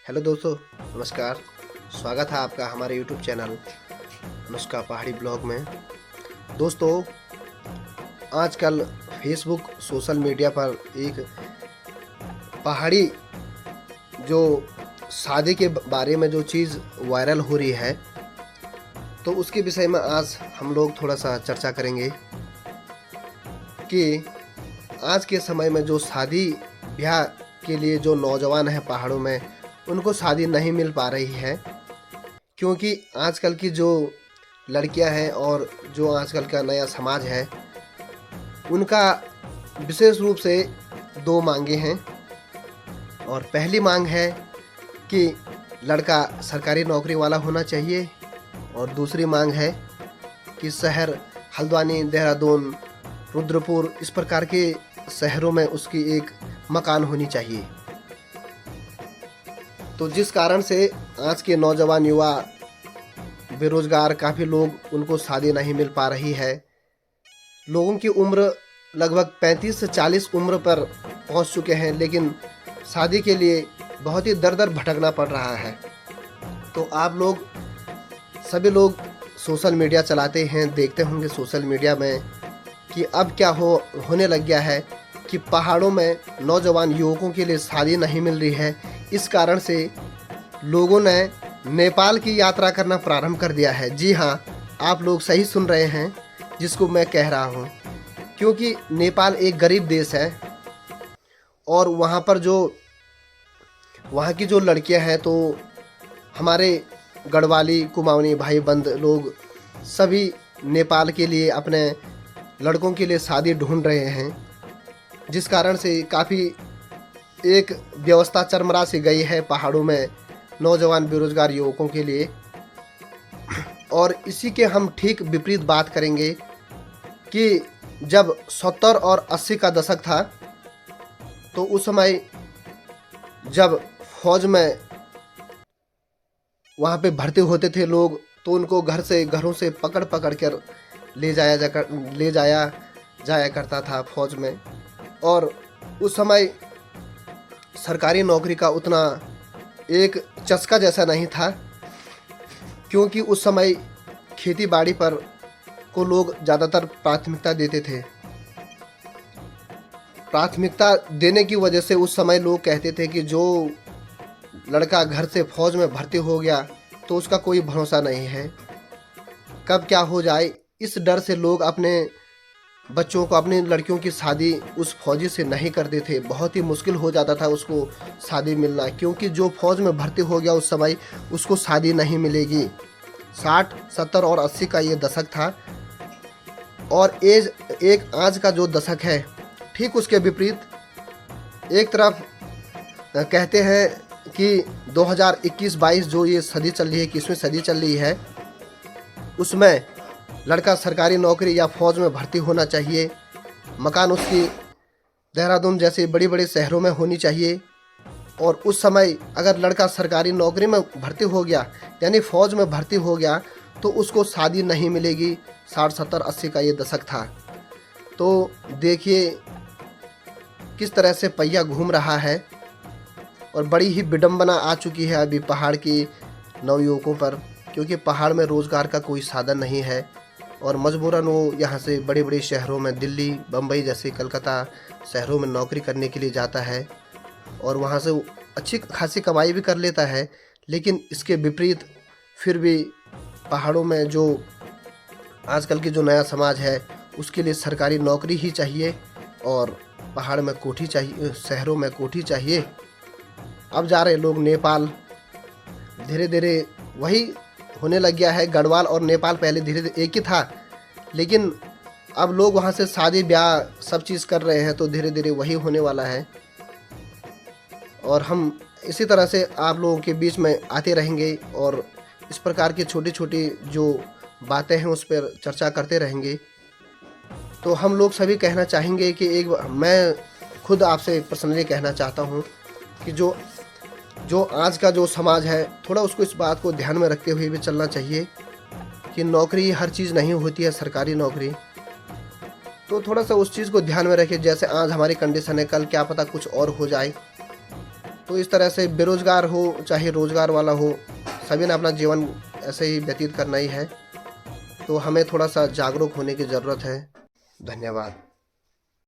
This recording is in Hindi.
हेलो दोस्तों, नमस्कार। स्वागत है आपका हमारे यूट्यूब चैनल अनुष्का पहाड़ी ब्लॉग में। दोस्तों, आजकल फेसबुक सोशल मीडिया पर एक पहाड़ी जो शादी के बारे में जो चीज़ वायरल हो रही है, तो उसके विषय में आज हम लोग थोड़ा सा चर्चा करेंगे कि आज के समय में जो शादी ब्याह के लिए जो नौजवान हैं पहाड़ों में, उनको शादी नहीं मिल पा रही है, क्योंकि आजकल की जो लड़कियां हैं और जो आजकल का नया समाज है, उनका विशेष रूप से दो मांगे हैं। और पहली मांग है कि लड़का सरकारी नौकरी वाला होना चाहिए, और दूसरी मांग है कि शहर हल्द्वानी, देहरादून, रुद्रपुर इस प्रकार के शहरों में उसकी एक मकान होनी चाहिए। तो जिस कारण से आज के नौजवान युवा बेरोजगार, काफ़ी लोग, उनको शादी नहीं मिल पा रही है। लोगों की उम्र लगभग 35 से 40 उम्र पर पहुंच चुके हैं, लेकिन शादी के लिए बहुत ही दर दर भटकना पड़ रहा है। तो आप लोग सभी लोग सोशल मीडिया चलाते हैं, देखते होंगे सोशल मीडिया में कि अब क्या होने लग गया है कि पहाड़ों में नौजवान युवकों के लिए शादी नहीं मिल रही है। इस कारण से लोगों ने नेपाल की यात्रा करना प्रारंभ कर दिया है। जी हाँ, आप लोग सही सुन रहे हैं जिसको मैं कह रहा हूँ, क्योंकि नेपाल एक गरीब देश है और वहाँ पर जो वहाँ की जो लड़कियाँ हैं, तो हमारे गढ़वाली, कुमाऊनी भाई बंद लोग सभी नेपाल के लिए अपने लड़कों के लिए शादी ढूंढ रहे हैं, जिस कारण से काफ़ी एक व्यवस्था चरमरा सी गई है पहाड़ों में नौजवान बेरोजगार युवकों के लिए। और इसी के हम ठीक विपरीत बात करेंगे कि जब 70 और 80 का दशक था, तो उस समय जब फौज में वहाँ पे भर्ती होते थे लोग, तो उनको घरों से पकड़ कर ले जाया करता था फौज में। और उस समय सरकारी नौकरी का उतना एक चस्का जैसा नहीं था, क्योंकि उस समय खेती बाड़ी पर को लोग ज़्यादातर प्राथमिकता देते थे। प्राथमिकता देने की वजह से उस समय लोग कहते थे कि जो लड़का घर से फौज में भर्ती हो गया तो उसका कोई भरोसा नहीं है, कब क्या हो जाए। इस डर से लोग अपने बच्चों को, अपनी लड़कियों की शादी उस फौजी से नहीं करते थे। बहुत ही मुश्किल हो जाता था उसको शादी मिलना, क्योंकि जो फौज में भर्ती हो गया उस समय उसको शादी नहीं मिलेगी। 60, 70 और 80 का ये दशक था। और एक आज का जो दशक है, ठीक उसके विपरीत। एक तरफ कहते हैं कि 2021-22 जो ये सदी चल रही है, 21वीं सदी चल रही है, उसमें लड़का सरकारी नौकरी या फौज में भर्ती होना चाहिए, मकान उसकी देहरादून जैसे बड़े बड़े शहरों में होनी चाहिए। और उस समय अगर लड़का सरकारी नौकरी में भर्ती हो गया, यानी फौज में भर्ती हो गया, तो उसको शादी नहीं मिलेगी। 60, 70, 80 का ये दशक था। तो देखिए किस तरह से पहिया घूम रहा है, और बड़ी ही विडंबना आ चुकी है अभी पहाड़ की नवयुवकों पर, क्योंकि पहाड़ में रोज़गार का कोई साधन नहीं है और मजबूरन वो यहाँ से बड़े बड़े शहरों में, दिल्ली, बम्बई जैसे, कलकत्ता शहरों में नौकरी करने के लिए जाता है, और वहाँ से वो अच्छी खासी कमाई भी कर लेता है। लेकिन इसके विपरीत फिर भी पहाड़ों में जो आजकल की जो नया समाज है, उसके लिए सरकारी नौकरी ही चाहिए और पहाड़ में कोठी चाहिए, शहरों में कोठी चाहिए। अब जा रहे लोग नेपाल, धीरे धीरे वही होने लग गया है। गढ़वाल और नेपाल पहले धीरे धीरे एक ही था, लेकिन अब लोग वहाँ से शादी ब्याह सब चीज़ कर रहे हैं, तो धीरे धीरे वही होने वाला है। और हम इसी तरह से आप लोगों के बीच में आते रहेंगे और इस प्रकार की छोटी छोटी जो बातें हैं उस पर चर्चा करते रहेंगे। तो हम लोग सभी कहना चाहेंगे कि मैं खुद आपसे पर्सनली कहना चाहता हूँ कि जो आज का जो समाज है, थोड़ा उसको इस बात को ध्यान में रखते हुए भी चलना चाहिए कि नौकरी हर चीज़ नहीं होती है, सरकारी नौकरी। तो थोड़ा सा उस चीज़ को ध्यान में रखें। जैसे आज हमारी कंडीशन है, कल क्या पता कुछ और हो जाए। तो इस तरह से बेरोजगार हो चाहे रोजगार वाला हो, सभी ने अपना जीवन ऐसे ही व्यतीत करना ही है। तो हमें थोड़ा सा जागरूक होने की ज़रूरत है। धन्यवाद।